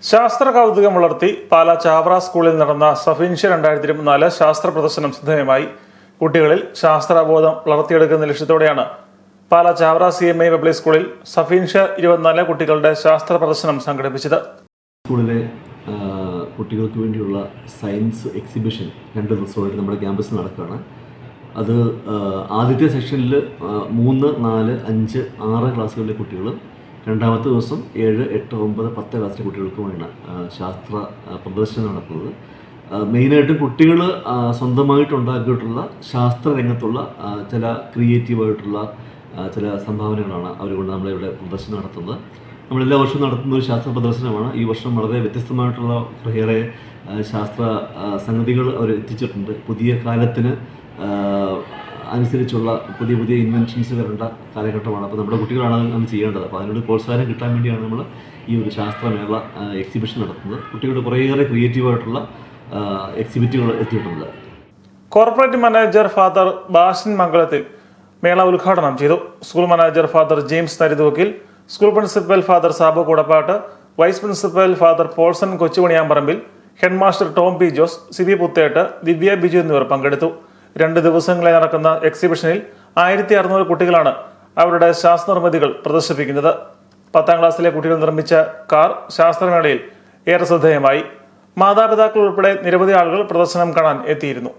ശാസ്ത്ര കൗതുകം വളർത്തി പാലാ ചാവറ സ്കൂളിൽ നടന്ന സഫിൻഷ്യ 2024 ശാസ്ത്ര പ്രദർശനം ശ്രദ്ധേയമായി. കുട്ടികളിൽ ശാസ്ത്രാബോധം വളർത്തിയെടുക്കുന്ന ലക്ഷ്യത്തോടെയാണ് പാലാ ചാവറ CMI പബ്ലിക് സ്കൂളിൽ സഫിൻഷ്യ 24 കുട്ടികളുടെ ശാസ്ത്ര പ്രദർശനം സംഘടിപ്പിച്ചത്. സ്കൂളിലെ കുട്ടികൾക്ക് വേണ്ടിയുള്ള സയൻസ് എക്സിബിഷൻ 2 ദിവസമായിട്ട് നമ്മുടെ ക്യാമ്പസിൽ നടക്കുകയാണ്. അത് ആദ്യത്തെ സെക്ഷനിൽ 3, 4, 5, 6 ക്ലാസ്സുകളിലെ കുട്ടികളും രണ്ടാമത്തെ ദിവസം 7, 8, 9, 10 ക്ലാസ്സിലെ കുട്ടികൾക്കുമാണ് ശാസ്ത്ര പ്രദർശനം നടത്തുന്നത്. മെയിനായിട്ടും കുട്ടികൾ സ്വന്തമായിട്ടുണ്ടാക്കിയിട്ടുള്ള ശാസ്ത്ര രംഗത്തുള്ള ചില ക്രിയേറ്റീവായിട്ടുള്ള ചില സംഭാവനകളാണ് അവരുകൊണ്ട് നമ്മളിവിടെ പ്രദർശനം നടത്തുന്നത്. നമ്മളെല്ലാ വർഷവും നടത്തുന്ന ഒരു ശാസ്ത്ര പ്രദർശനമാണ്. ഈ വർഷം വളരെ വ്യത്യസ്തമായിട്ടുള്ള കുറേയേറെ ശാസ്ത്ര സംഗതികൾ അവർ എത്തിച്ചിട്ടുണ്ട്. പുതിയ കാലത്തിന് അനുസരിച്ചുള്ള പുതിയ ഇൻവെൻഷൻസ് വരേണ്ട കാലഘട്ടമാണ്. അപ്പോൾ നമ്മുടെ കുട്ടികളാണ് അത് ചെയ്യേണ്ടത്. അപ്പോൾ അതിനോട് പ്രോത്സാഹനം കിട്ടാൻ വേണ്ടിയാണ് നമ്മൾ ഈ ഒരു ശാസ്ത്രമേള എക്സിബിഷൻ നടത്തുന്നത്. കുട്ടികളുടെ കുറേയേറെ ക്രിയേറ്റീവായിട്ടുള്ള എക്സിബിറ്റുകൾ എത്തിയിട്ടുണ്ട്. കോർപ്പറേറ്റ് മാനേജർ ഫാദർ ബാസിൻ മംഗളത്തിൽ മേള ഉദ്ഘാടനം ചെയ്തു. School manager father James Narithookil, school principal father Sabu Koodappattu, vice principal father Paulson Kochupaniyamparambil, head master Tom P Jose, Sibi Puthettu, Divya Biju എന്നിവർ പങ്കെടുത്തു. 2 ദിവസങ്ങളായി നടക്കുന്ന എക്സിബിഷനിൽ 1600 കുട്ടികളാണ് അവരുടെ ശാസ്ത്രനിർമ്മിതികൾ പ്രദർശിപ്പിക്കുന്നത്. 10ാം ക്ലാസ്സിലെ കുട്ടികൾ നിർമ്മിച്ച കാർ ശാസ്ത്രമേളയിൽ ഏറെ ശ്രദ്ധേയമായി. മാതാപിതാക്കൾ ഉൾപ്പെടെ നിരവധി ആളുകൾ പ്രദർശനം കാണാൻ എത്തിയിരുന്നു.